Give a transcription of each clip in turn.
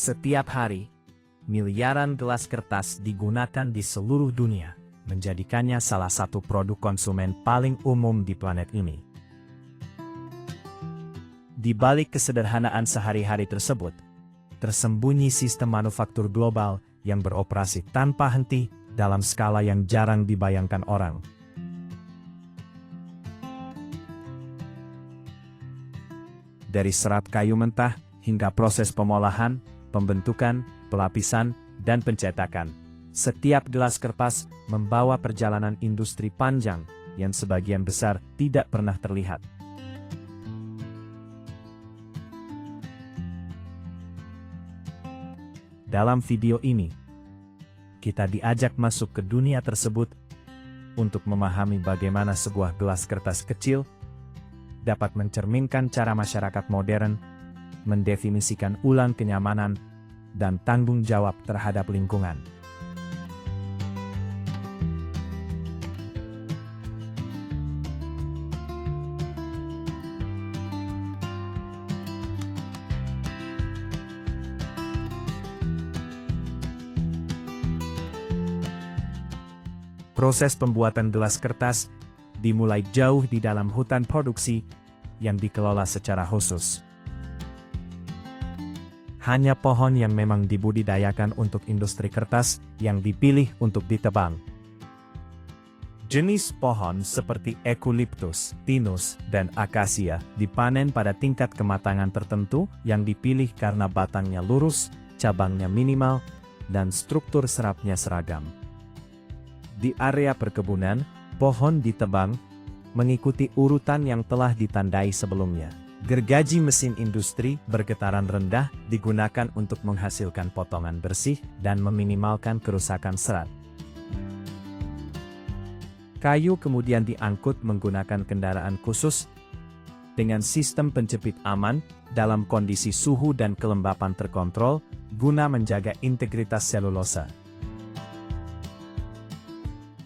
Setiap hari, miliaran gelas kertas digunakan di seluruh dunia, menjadikannya salah satu produk konsumen paling umum di planet ini. Di balik kesederhanaan sehari-hari tersebut, tersembunyi sistem manufaktur global yang beroperasi tanpa henti dalam skala yang jarang dibayangkan orang. Dari serat kayu mentah hingga proses pengolahan, pembentukan, pelapisan, dan pencetakan, setiap gelas kertas membawa perjalanan industri panjang yang sebagian besar tidak pernah terlihat. Dalam video ini, kita diajak masuk ke dunia tersebut untuk memahami bagaimana sebuah gelas kertas kecil dapat mencerminkan cara masyarakat modern mendefinisikan ulang kenyamanan dan tanggung jawab terhadap lingkungan. Proses pembuatan gelas kertas dimulai jauh di dalam hutan produksi yang dikelola secara khusus. Hanya pohon yang memang dibudidayakan untuk industri kertas yang dipilih untuk ditebang. Jenis pohon seperti eucalyptus, pinus, dan akasia dipanen pada tingkat kematangan tertentu yang dipilih karena batangnya lurus, cabangnya minimal, dan struktur serapnya seragam. Di area perkebunan, pohon ditebang mengikuti urutan yang telah ditandai sebelumnya. Gergaji mesin industri bergetaran rendah digunakan untuk menghasilkan potongan bersih dan meminimalkan kerusakan serat. Kayu kemudian diangkut menggunakan kendaraan khusus dengan sistem penjepit aman dalam kondisi suhu dan kelembapan terkontrol guna menjaga integritas selulosa.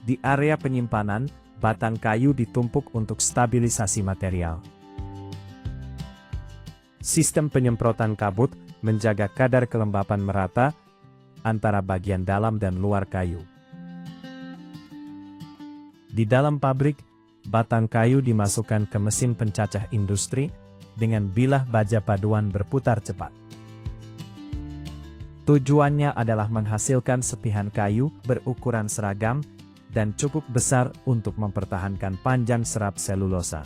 Di area penyimpanan, batang kayu ditumpuk untuk stabilisasi material. Sistem penyemprotan kabut menjaga kadar kelembapan merata antara bagian dalam dan luar kayu. Di dalam pabrik, batang kayu dimasukkan ke mesin pencacah industri dengan bilah baja paduan berputar cepat. Tujuannya adalah menghasilkan serpihan kayu berukuran seragam dan cukup besar untuk mempertahankan panjang serat selulosa.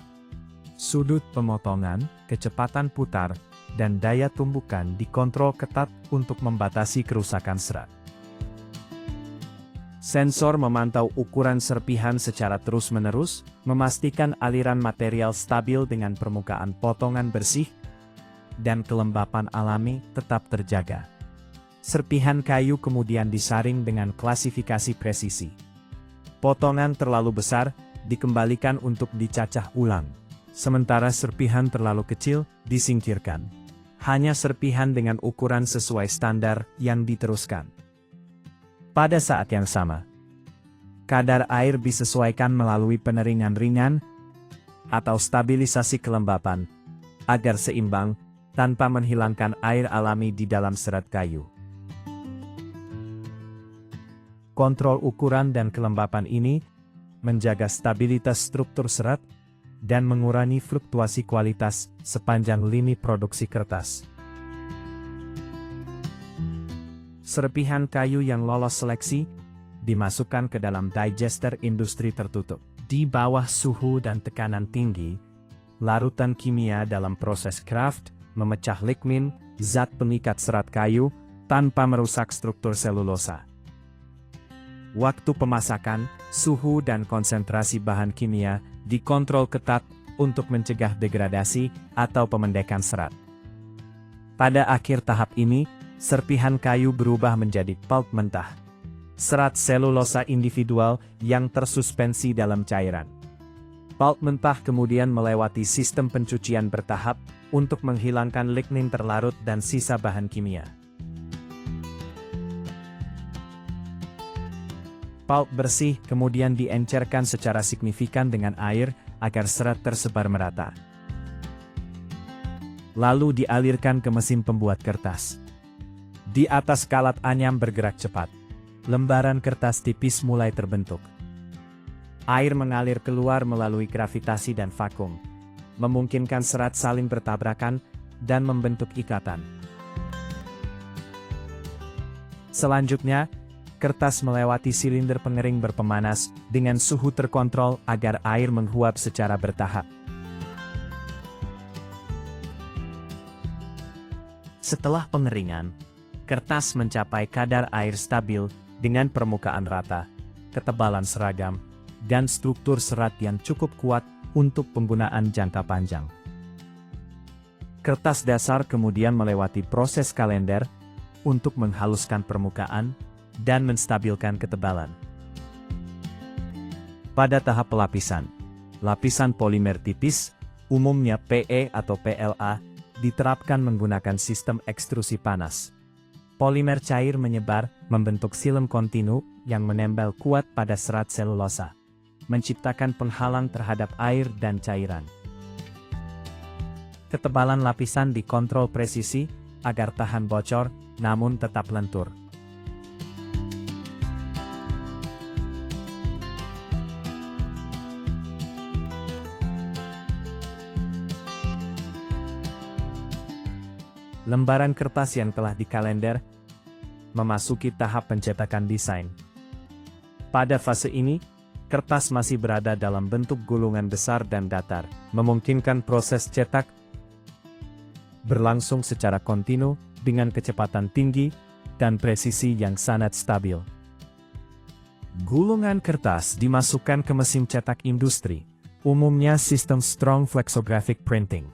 Sudut pemotongan, kecepatan putar, dan daya tumbukan dikontrol ketat untuk membatasi kerusakan serat. Sensor memantau ukuran serpihan secara terus-menerus, memastikan aliran material stabil dengan permukaan potongan bersih, dan kelembapan alami tetap terjaga. Serpihan kayu kemudian disaring dengan klasifikasi presisi. Potongan terlalu besar dikembalikan untuk dicacah ulang. Sementara serpihan terlalu kecil disingkirkan. Hanya serpihan dengan ukuran sesuai standar yang diteruskan. Pada saat yang sama, kadar air disesuaikan melalui peneringan ringan atau stabilisasi kelembapan agar seimbang tanpa menghilangkan air alami di dalam serat kayu. Kontrol ukuran dan kelembapan ini menjaga stabilitas struktur serat dan mengurangi fluktuasi kualitas sepanjang lini produksi kertas. Serpihan kayu yang lolos seleksi dimasukkan ke dalam digester industri tertutup. Di bawah suhu dan tekanan tinggi, larutan kimia dalam proses kraft memecah lignin, zat pengikat serat kayu, tanpa merusak struktur selulosa. Waktu pemasakan, suhu dan konsentrasi bahan kimia dikontrol ketat untuk mencegah degradasi atau pemendekan serat. Pada akhir tahap ini, serpihan kayu berubah menjadi pulp mentah. Serat selulosa individual yang tersuspensi dalam cairan. Pulp mentah kemudian melewati sistem pencucian bertahap untuk menghilangkan lignin terlarut dan sisa bahan kimia. Pulp bersih kemudian diencerkan secara signifikan dengan air agar serat tersebar merata. Lalu dialirkan ke mesin pembuat kertas. Di atas kalat anyam bergerak cepat. Lembaran kertas tipis mulai terbentuk. Air mengalir keluar melalui gravitasi dan vakum, memungkinkan serat saling bertabrakan dan membentuk ikatan. Selanjutnya, kertas melewati silinder pengering berpemanas dengan suhu terkontrol agar air menguap secara bertahap. Setelah pengeringan, kertas mencapai kadar air stabil dengan permukaan rata, ketebalan seragam, dan struktur serat yang cukup kuat untuk penggunaan jangka panjang. Kertas dasar kemudian melewati proses kalender untuk menghaluskan permukaan dan menstabilkan ketebalan. Pada tahap pelapisan, lapisan polimer tipis, umumnya PE atau PLA, diterapkan menggunakan sistem ekstrusi panas. Polimer cair menyebar, membentuk silem kontinu yang menempel kuat pada serat selulosa, menciptakan penghalang terhadap air dan cairan. Ketebalan lapisan dikontrol presisi agar tahan bocor, namun tetap lentur. Lembaran kertas yang telah dikalender memasuki tahap pencetakan desain. Pada fase ini, kertas masih berada dalam bentuk gulungan besar dan datar, memungkinkan proses cetak berlangsung secara kontinu dengan kecepatan tinggi dan presisi yang sangat stabil. Gulungan kertas dimasukkan ke mesin cetak industri, umumnya sistem Strong Flexographic Printing,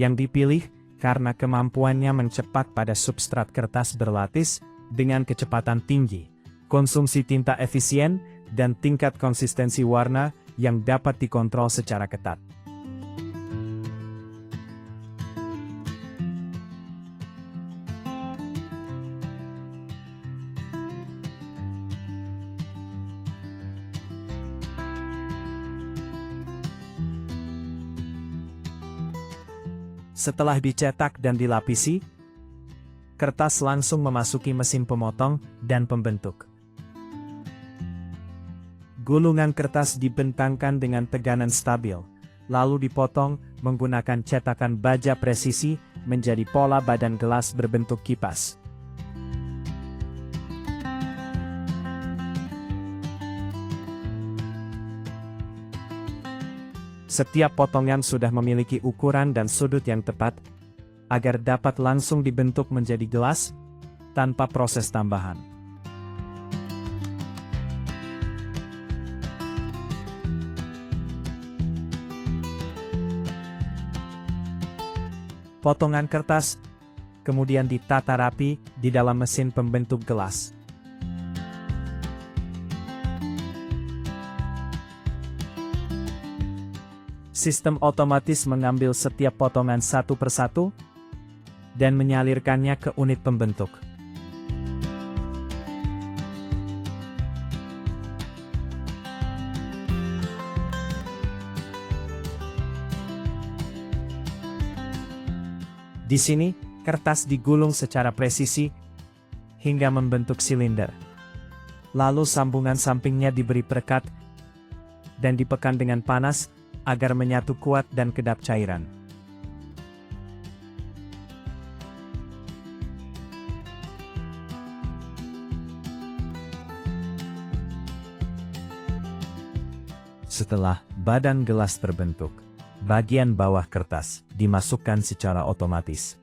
yang dipilih karena kemampuannya mencetak pada substrat kertas berlapis dengan kecepatan tinggi, konsumsi tinta efisien, dan tingkat konsistensi warna yang dapat dikontrol secara ketat. Setelah dicetak dan dilapisi, kertas langsung memasuki mesin pemotong dan pembentuk. Gulungan kertas dibentangkan dengan tegangan stabil, lalu dipotong menggunakan cetakan baja presisi menjadi pola badan gelas berbentuk kipas. Setiap potongan sudah memiliki ukuran dan sudut yang tepat, agar dapat langsung dibentuk menjadi gelas, tanpa proses tambahan. Potongan kertas kemudian ditata rapi di dalam mesin pembentuk gelas. Sistem otomatis mengambil setiap potongan satu persatu dan menyalirkannya ke unit pembentuk. Di sini, kertas digulung secara presisi hingga membentuk silinder. Lalu sambungan sampingnya diberi perekat dan ditekan dengan panas agar menyatu kuat dan kedap cairan. Setelah badan gelas terbentuk, bagian bawah kertas dimasukkan secara otomatis.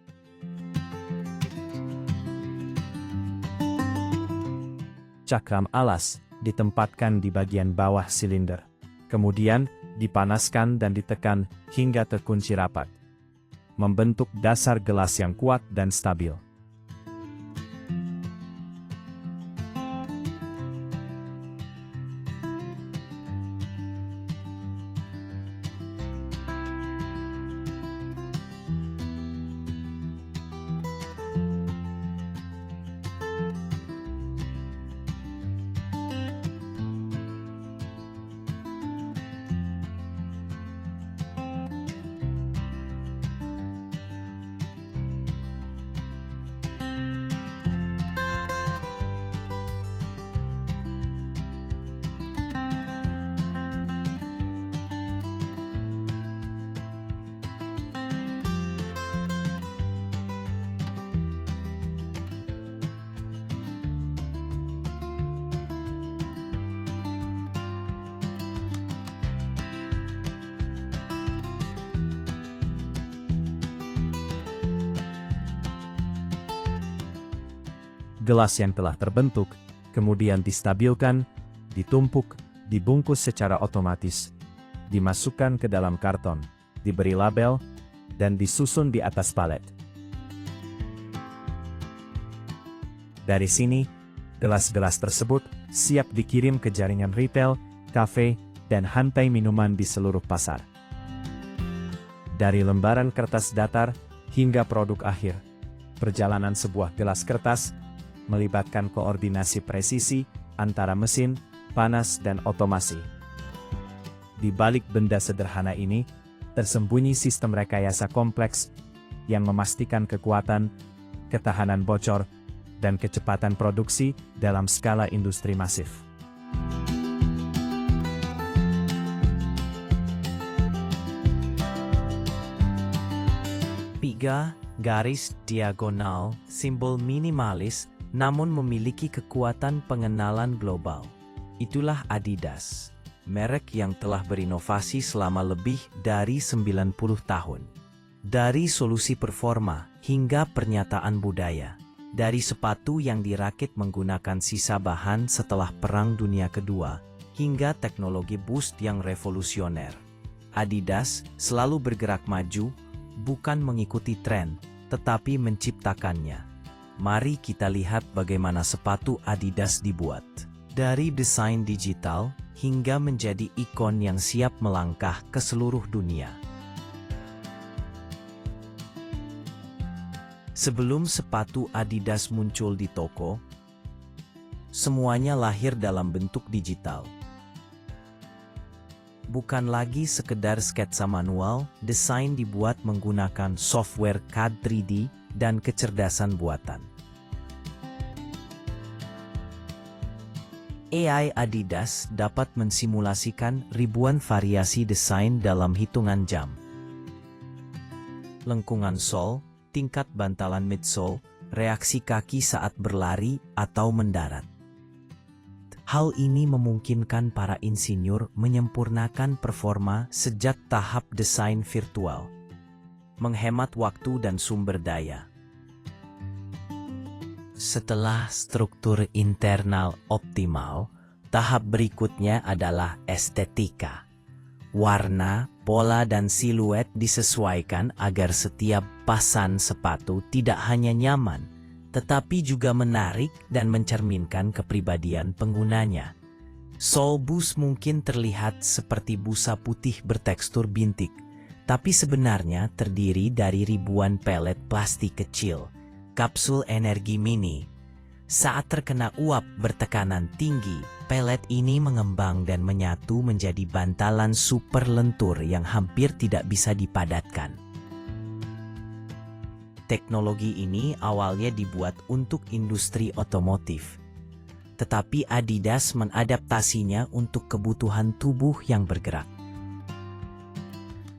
Cakram alas ditempatkan di bagian bawah silinder. Kemudian, dipanaskan dan ditekan hingga terkunci rapat, membentuk dasar gelas yang kuat dan stabil. Gelas yang telah terbentuk, kemudian distabilkan, ditumpuk, dibungkus secara otomatis, dimasukkan ke dalam karton, diberi label, dan disusun di atas palet. Dari sini, gelas-gelas tersebut siap dikirim ke jaringan retail, kafe, dan rantai minuman di seluruh pasar. Dari lembaran kertas datar hingga produk akhir, perjalanan sebuah gelas kertas melibatkan koordinasi presisi antara mesin, panas, dan otomasi. Di balik benda sederhana ini, tersembunyi sistem rekayasa kompleks yang memastikan kekuatan, ketahanan bocor, dan kecepatan produksi dalam skala industri masif. Tiga garis diagonal, simbol minimalis, namun memiliki kekuatan pengenalan global. Itulah Adidas, merek yang telah berinovasi selama lebih dari 90 tahun. Dari solusi performa hingga pernyataan budaya. Dari sepatu yang dirakit menggunakan sisa bahan setelah Perang Dunia Kedua, hingga teknologi boost yang revolusioner. Adidas selalu bergerak maju, bukan mengikuti tren, tetapi menciptakannya. Mari kita lihat bagaimana sepatu Adidas dibuat. Dari desain digital hingga menjadi ikon yang siap melangkah ke seluruh dunia. Sebelum sepatu Adidas muncul di toko, semuanya lahir dalam bentuk digital. Bukan lagi sekedar sketsa manual, desain dibuat menggunakan software CAD 3D dan kecerdasan buatan. AI Adidas dapat mensimulasikan ribuan variasi desain dalam hitungan jam. Lengkungan sol, tingkat bantalan midsole, reaksi kaki saat berlari atau mendarat. Hal ini memungkinkan para insinyur menyempurnakan performa sejak tahap desain virtual, menghemat waktu dan sumber daya. Setelah struktur internal optimal, tahap berikutnya adalah estetika. Warna, pola, dan siluet disesuaikan agar setiap pasan sepatu tidak hanya nyaman, tetapi juga menarik dan mencerminkan kepribadian penggunanya. Sole boost mungkin terlihat seperti busa putih bertekstur bintik, tapi sebenarnya terdiri dari ribuan pelet plastik kecil, kapsul energi mini. Saat terkena uap bertekanan tinggi, pelet ini mengembang dan menyatu menjadi bantalan super lentur yang hampir tidak bisa dipadatkan. Teknologi ini awalnya dibuat untuk industri otomotif, tetapi Adidas mengadaptasinya untuk kebutuhan tubuh yang bergerak.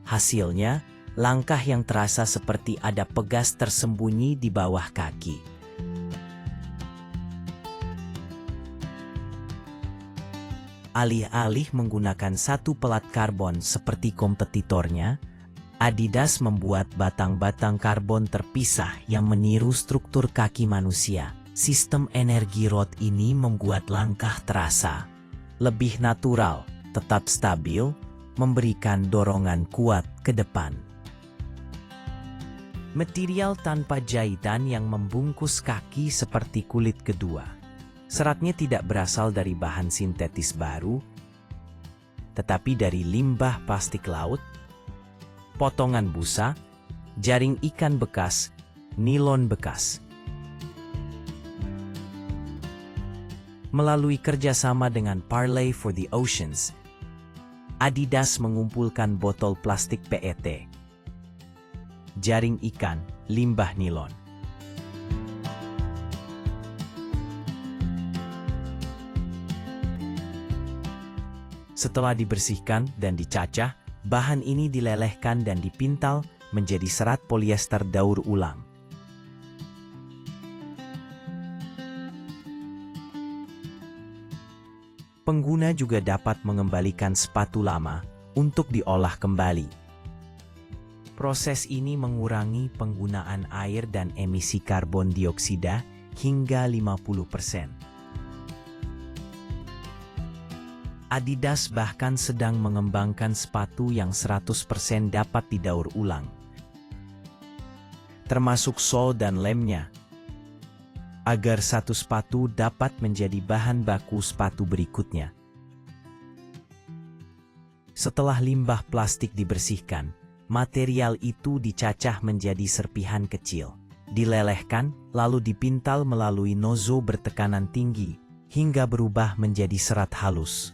Hasilnya, langkah yang terasa seperti ada pegas tersembunyi di bawah kaki. Alih-alih menggunakan satu pelat karbon seperti kompetitornya, Adidas membuat batang-batang karbon terpisah yang meniru struktur kaki manusia. Sistem energi rod ini membuat langkah terasa lebih natural, tetap stabil, memberikan dorongan kuat ke depan. Material tanpa jahitan yang membungkus kaki seperti kulit kedua. Seratnya tidak berasal dari bahan sintetis baru, tetapi dari limbah plastik laut, potongan busa, jaring ikan bekas, nilon bekas. Melalui kerjasama dengan Parley for the Oceans, Adidas mengumpulkan botol plastik PET, jaring ikan, limbah nilon. Setelah dibersihkan dan dicacah, bahan ini dilelehkan dan dipintal menjadi serat polyester daur ulang. Pengguna juga dapat mengembalikan sepatu lama untuk diolah kembali. Proses ini mengurangi penggunaan air dan emisi karbon dioksida hingga 50%. Adidas bahkan sedang mengembangkan sepatu yang 100% dapat didaur ulang, termasuk sol dan lemnya, agar satu sepatu dapat menjadi bahan baku sepatu berikutnya. Setelah limbah plastik dibersihkan, material itu dicacah menjadi serpihan kecil, dilelehkan, lalu dipintal melalui nozzle bertekanan tinggi, hingga berubah menjadi serat halus.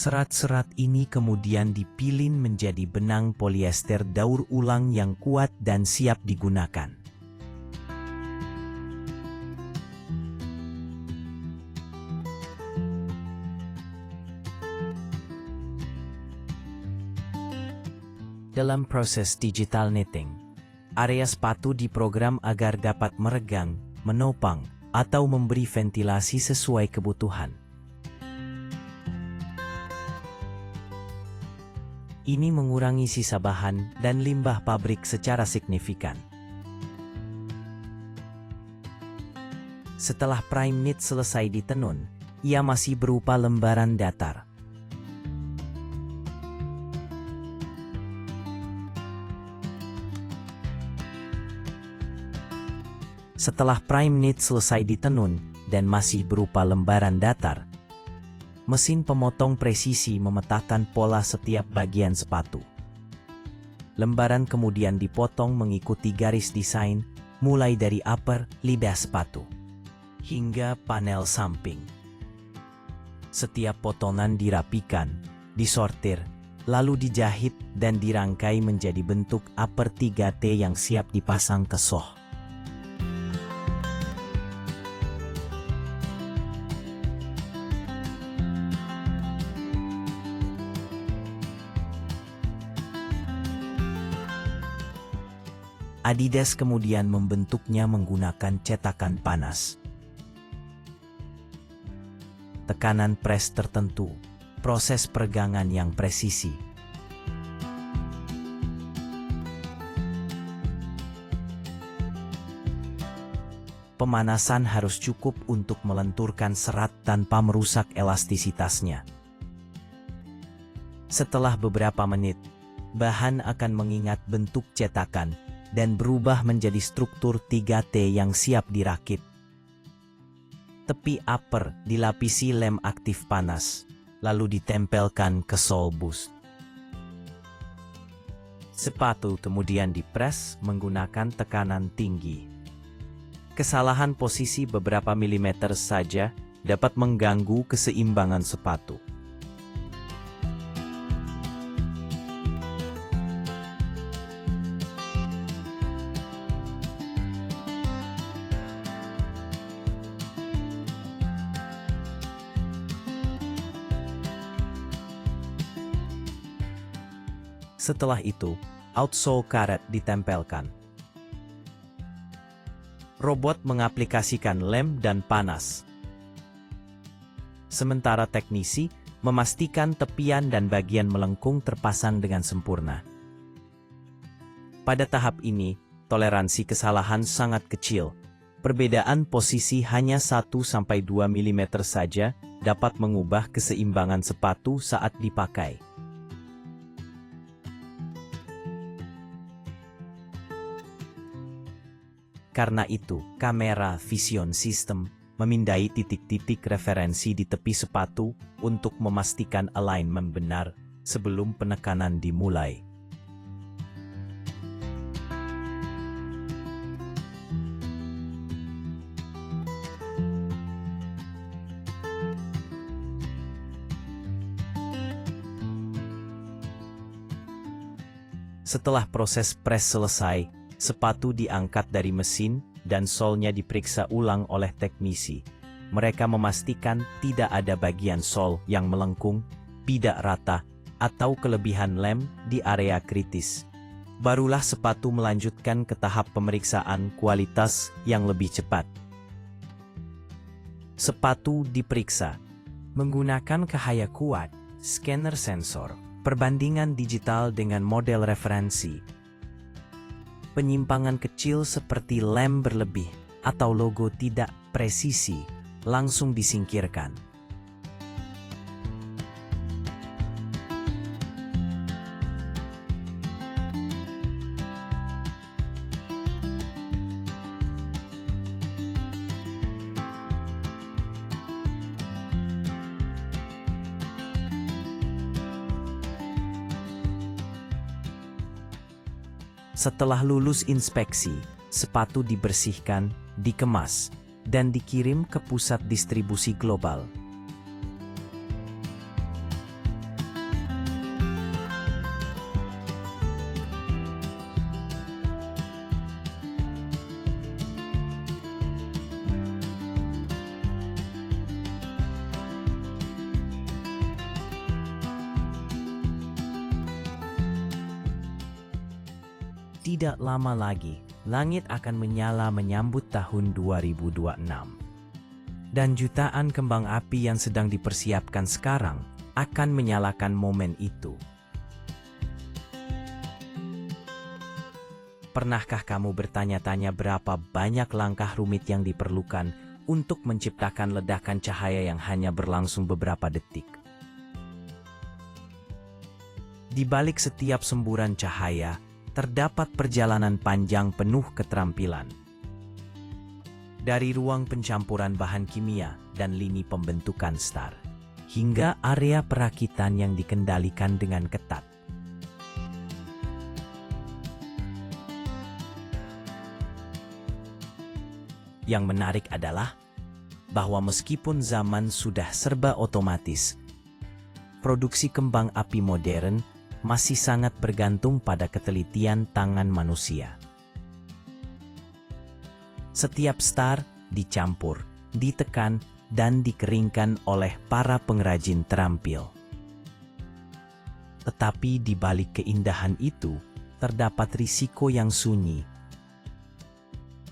Serat-serat ini kemudian dipilin menjadi benang polyester daur ulang yang kuat dan siap digunakan. Dalam proses digital knitting, area sepatu diprogram agar dapat meregang, menopang, atau memberi ventilasi sesuai kebutuhan. Ini mengurangi sisa bahan dan limbah pabrik secara signifikan. Setelah prime knit selesai ditenun, ia masih berupa lembaran datar. Setelah prime knit selesai ditenun dan masih berupa lembaran datar, mesin pemotong presisi memetakan pola setiap bagian sepatu. Lembaran kemudian dipotong mengikuti garis desain, mulai dari upper, lidah sepatu, hingga panel samping. Setiap potongan dirapikan, disortir, lalu dijahit dan dirangkai menjadi bentuk upper 3T yang siap dipasang ke soh. Adidas kemudian membentuknya menggunakan cetakan panas. Tekanan pres tertentu, proses peregangan yang presisi. Pemanasan harus cukup untuk melenturkan serat tanpa merusak elastisitasnya. Setelah beberapa menit, bahan akan mengingat bentuk cetakan dan berubah menjadi struktur 3T yang siap dirakit. Tepi upper dilapisi lem aktif panas, lalu ditempelkan ke sol boost. Sepatu kemudian dipres menggunakan tekanan tinggi. Kesalahan posisi beberapa milimeter saja dapat mengganggu keseimbangan sepatu. Setelah itu, outsole karet ditempelkan. Robot mengaplikasikan lem dan panas. Sementara teknisi memastikan tepian dan bagian melengkung terpasang dengan sempurna. Pada tahap ini, toleransi kesalahan sangat kecil. Perbedaan posisi hanya 1-2 mm saja dapat mengubah keseimbangan sepatu saat dipakai. Karena itu, kamera vision system memindai titik-titik referensi di tepi sepatu untuk memastikan alignment benar sebelum penekanan dimulai. Setelah proses pres selesai, sepatu diangkat dari mesin dan solnya diperiksa ulang oleh teknisi. Mereka memastikan tidak ada bagian sol yang melengkung, tidak rata, atau kelebihan lem di area kritis. Barulah sepatu melanjutkan ke tahap pemeriksaan kualitas yang lebih cepat. Sepatu diperiksa menggunakan cahaya kuat, scanner sensor, Perbandingan digital dengan model referensi. Penyimpangan kecil seperti lem berlebih atau logo tidak presisi langsung disingkirkan. Setelah lulus inspeksi, sepatu dibersihkan, dikemas, dan dikirim ke pusat distribusi global. Tidak lama lagi, langit akan menyala menyambut tahun 2026. Dan jutaan kembang api yang sedang dipersiapkan sekarang akan menyalakan momen itu. Pernahkah kamu bertanya-tanya berapa banyak langkah rumit yang diperlukan untuk menciptakan ledakan cahaya yang hanya berlangsung beberapa detik? Di balik setiap semburan cahaya, terdapat perjalanan panjang penuh keterampilan. Dari ruang pencampuran bahan kimia dan lini pembentukan star, hingga area perakitan yang dikendalikan dengan ketat. Yang menarik adalah bahwa meskipun zaman sudah serba otomatis, produksi kembang api modern masih sangat bergantung pada ketelitian tangan manusia. Setiap star dicampur, ditekan, dan dikeringkan oleh para pengrajin terampil. Tetapi di balik keindahan itu, terdapat risiko yang sunyi.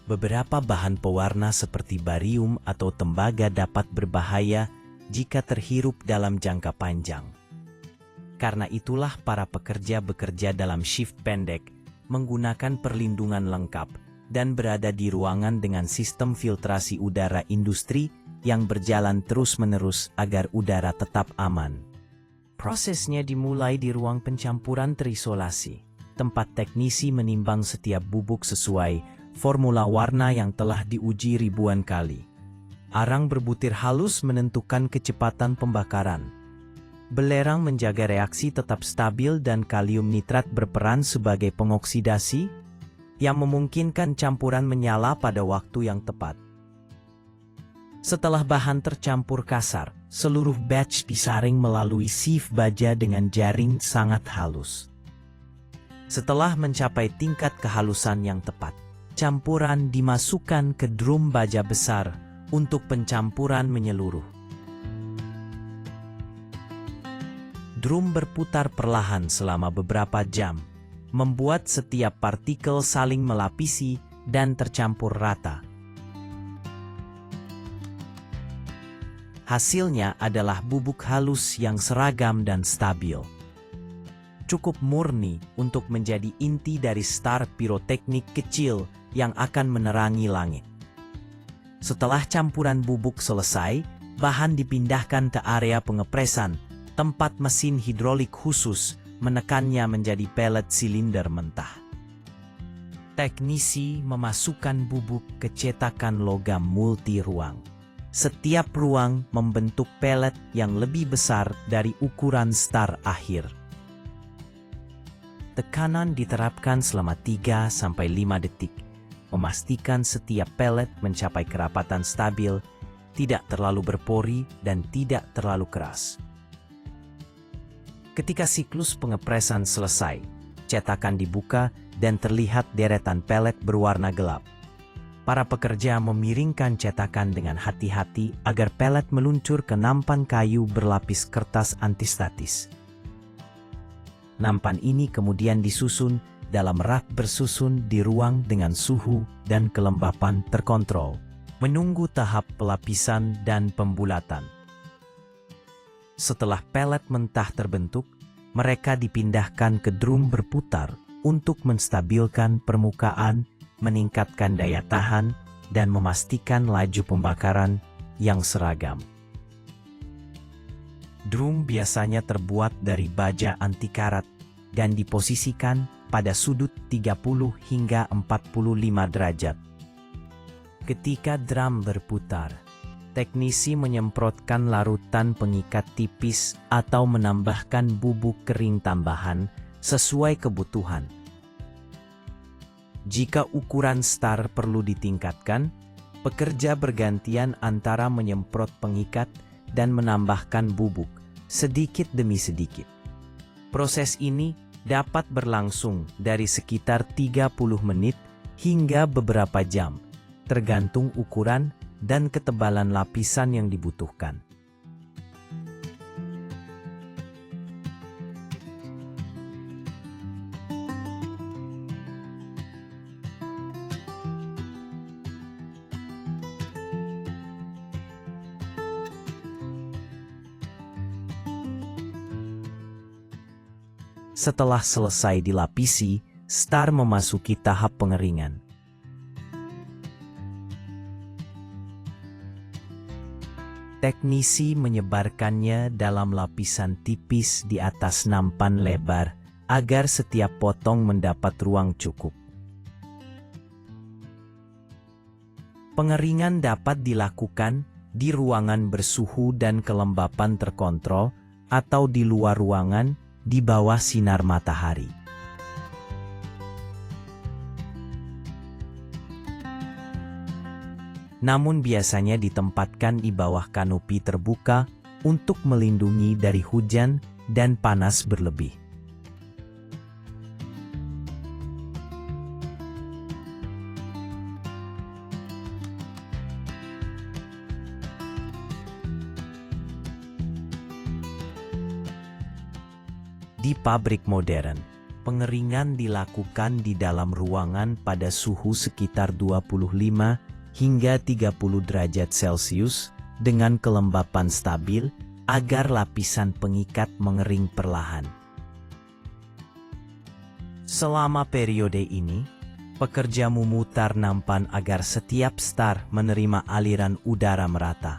Beberapa bahan pewarna seperti barium atau tembaga dapat berbahaya jika terhirup dalam jangka panjang. Karena itulah para pekerja bekerja dalam shift pendek, menggunakan perlindungan lengkap, dan berada di ruangan dengan sistem filtrasi udara industri yang berjalan terus-menerus agar udara tetap aman. Prosesnya dimulai di ruang pencampuran terisolasi, tempat teknisi menimbang setiap bubuk sesuai formula warna yang telah diuji ribuan kali. Arang berbutir halus menentukan kecepatan pembakaran. Belerang menjaga reaksi tetap stabil dan kalium nitrat berperan sebagai pengoksidasi yang memungkinkan campuran menyala pada waktu yang tepat. Setelah bahan tercampur kasar, seluruh batch disaring melalui sieve baja dengan jaring sangat halus. Setelah mencapai tingkat kehalusan yang tepat, campuran dimasukkan ke drum baja besar untuk pencampuran menyeluruh. Drum berputar perlahan selama beberapa jam, membuat setiap partikel saling melapisi dan tercampur rata. Hasilnya adalah bubuk halus yang seragam dan stabil. Cukup murni untuk menjadi inti dari star piroteknik kecil yang akan menerangi langit. Setelah campuran bubuk selesai, bahan dipindahkan ke area pengepresan, tempat mesin hidrolik khusus menekannya menjadi pelet silinder mentah. Teknisi memasukkan bubuk ke cetakan logam multi-ruang. Setiap ruang membentuk pelet yang lebih besar dari ukuran star akhir. Tekanan diterapkan selama 3-5 detik, memastikan setiap pelet mencapai kerapatan stabil, tidak terlalu berpori dan tidak terlalu keras. Ketika siklus pengepresan selesai, cetakan dibuka dan terlihat deretan pelet berwarna gelap. Para pekerja memiringkan cetakan dengan hati-hati agar pelet meluncur ke nampan kayu berlapis kertas antistatis. Nampan ini kemudian disusun dalam rak bersusun di ruang dengan suhu dan kelembapan terkontrol, menunggu tahap pelapisan dan pembulatan. Setelah pelet mentah terbentuk, mereka dipindahkan ke drum berputar untuk menstabilkan permukaan, meningkatkan daya tahan, dan memastikan laju pembakaran yang seragam. Drum biasanya terbuat dari baja anti karat dan diposisikan pada sudut 30 hingga 45 derajat. Ketika drum berputar, teknisi menyemprotkan larutan pengikat tipis atau menambahkan bubuk kering tambahan sesuai kebutuhan. Jika ukuran star perlu ditingkatkan, pekerja bergantian antara menyemprot pengikat dan menambahkan bubuk, sedikit demi sedikit. Proses ini dapat berlangsung dari sekitar 30 menit hingga beberapa jam, tergantung ukuran dan ketebalan lapisan yang dibutuhkan. Setelah selesai dilapisi, star memasuki tahap pengeringan. Teknisi menyebarkannya dalam lapisan tipis di atas nampan lebar agar setiap potong mendapat ruang cukup. Pengeringan dapat dilakukan di ruangan bersuhu dan kelembapan terkontrol atau di luar ruangan di bawah sinar matahari. Namun biasanya ditempatkan di bawah kanopi terbuka untuk melindungi dari hujan dan panas berlebih. Di pabrik modern, pengeringan dilakukan di dalam ruangan pada suhu sekitar 25 hingga 30 derajat Celcius dengan kelembapan stabil agar lapisan pengikat mengering perlahan. Selama periode ini, pekerja memutar nampan agar setiap star menerima aliran udara merata.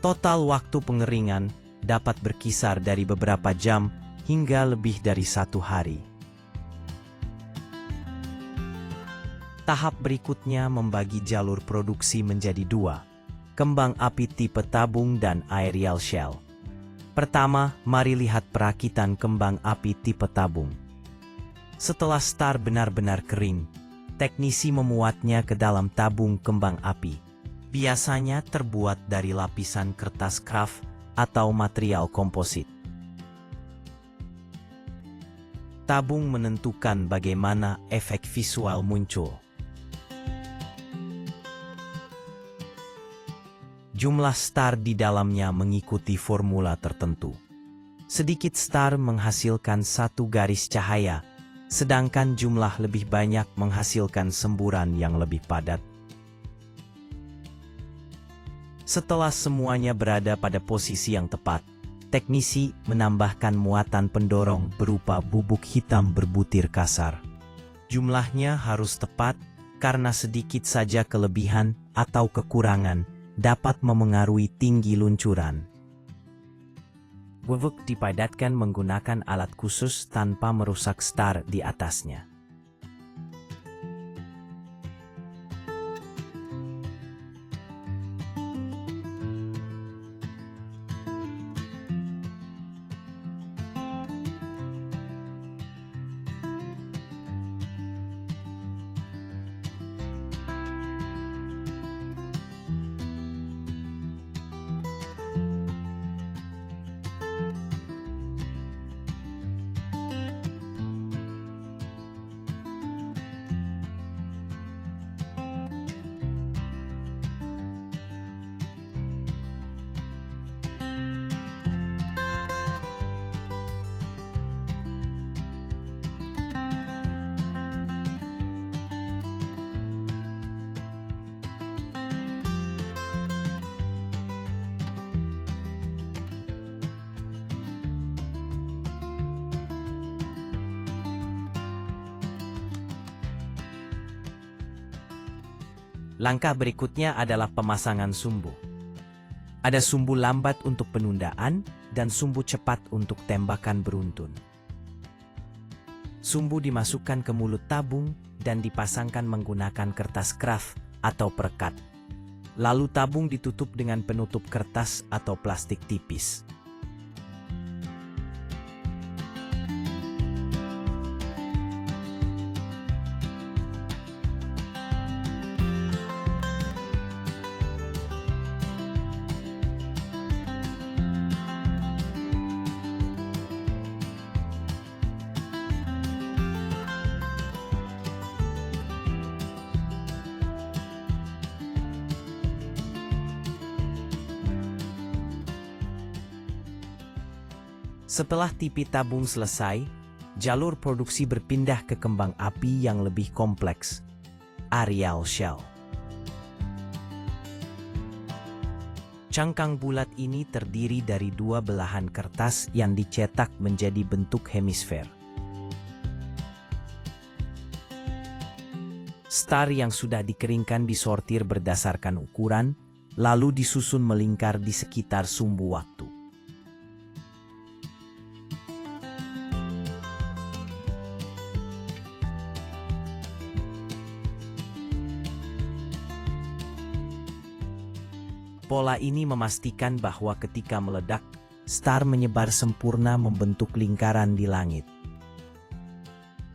Total waktu pengeringan dapat berkisar dari beberapa jam hingga lebih dari 1 hari. Tahap berikutnya membagi jalur produksi menjadi 2, kembang api tipe tabung dan aerial shell. Pertama, mari lihat perakitan kembang api tipe tabung. Setelah star benar-benar kering, teknisi memuatnya ke dalam tabung kembang api. Biasanya terbuat dari lapisan kertas kraft atau material komposit. Tabung menentukan bagaimana efek visual muncul. Jumlah star di dalamnya mengikuti formula tertentu. Sedikit star menghasilkan 1 garis cahaya, sedangkan jumlah lebih banyak menghasilkan semburan yang lebih padat. Setelah semuanya berada pada posisi yang tepat, teknisi menambahkan muatan pendorong berupa bubuk hitam berbutir kasar. Jumlahnya harus tepat karena sedikit saja kelebihan atau kekurangan dapat memengaruhi tinggi luncuran. Bubuk dipadatkan menggunakan alat khusus tanpa merusak star di atasnya. Langkah berikutnya adalah pemasangan sumbu. Ada sumbu lambat untuk penundaan dan sumbu cepat untuk tembakan beruntun. Sumbu dimasukkan ke mulut tabung dan dipasangkan menggunakan kertas kraft atau perekat. Lalu tabung ditutup dengan penutup kertas atau plastik tipis. Setelah tipi tabung selesai, jalur produksi berpindah ke kembang api yang lebih kompleks, aerial shell. Cangkang bulat ini terdiri dari dua belahan kertas yang dicetak menjadi bentuk hemisfer. Star yang sudah dikeringkan disortir berdasarkan ukuran, lalu disusun melingkar di sekitar sumbu waktu. Pola ini memastikan bahwa ketika meledak, star menyebar sempurna membentuk lingkaran di langit.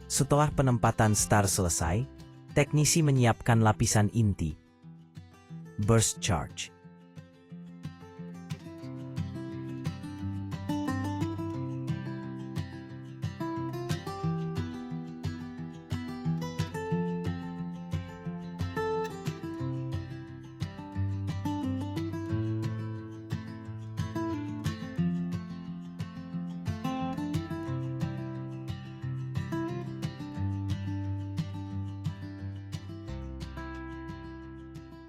Setelah penempatan star selesai, teknisi menyiapkan lapisan inti, burst charge.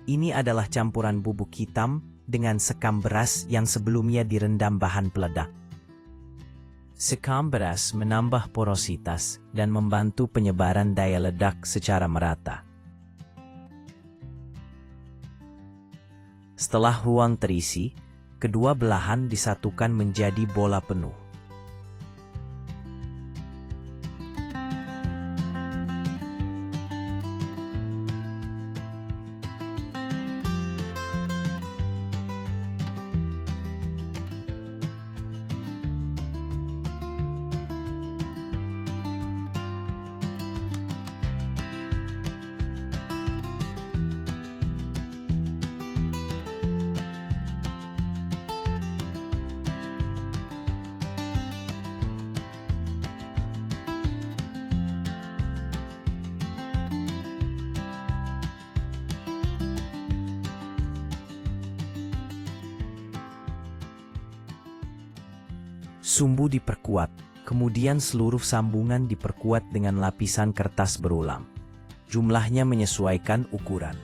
Ini adalah campuran bubuk hitam dengan sekam beras yang sebelumnya direndam bahan peledak. Sekam beras menambah porositas dan membantu penyebaran daya ledak secara merata. Setelah ruang terisi, kedua belahan disatukan menjadi bola penuh. Sumbu diperkuat, kemudian seluruh sambungan diperkuat dengan lapisan kertas berulang. Jumlahnya menyesuaikan ukuran.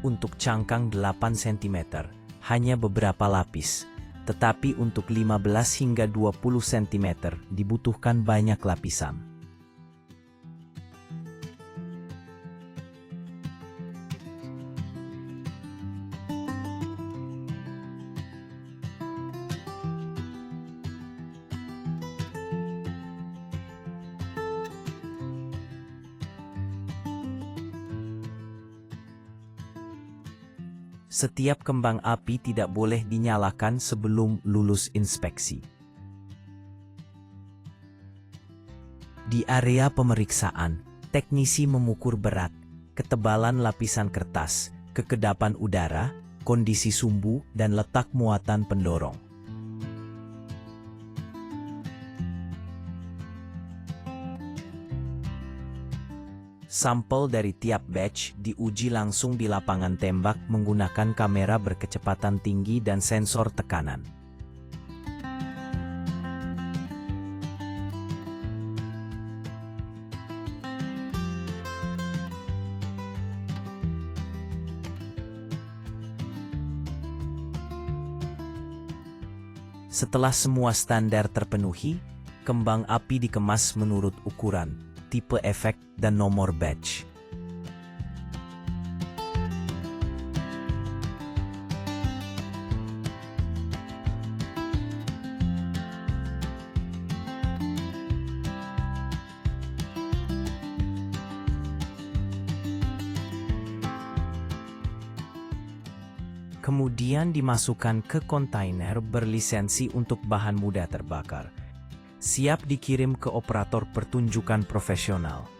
Untuk cangkang 8 cm, hanya beberapa lapis. Tetapi untuk 15 hingga 20 cm dibutuhkan banyak lapisan. Setiap kembang api tidak boleh dinyalakan sebelum lulus inspeksi. Di area pemeriksaan, teknisi mengukur berat, ketebalan lapisan kertas, kekedapan udara, kondisi sumbu, dan letak muatan pendorong. Sampel dari tiap batch diuji langsung di lapangan tembak menggunakan kamera berkecepatan tinggi dan sensor tekanan. Setelah semua standar terpenuhi, kembang api dikemas menurut ukuran, tipe efek, dan nomor batch. Kemudian dimasukkan ke kontainer berlisensi untuk bahan mudah terbakar. Siap dikirim ke operator pertunjukan profesional.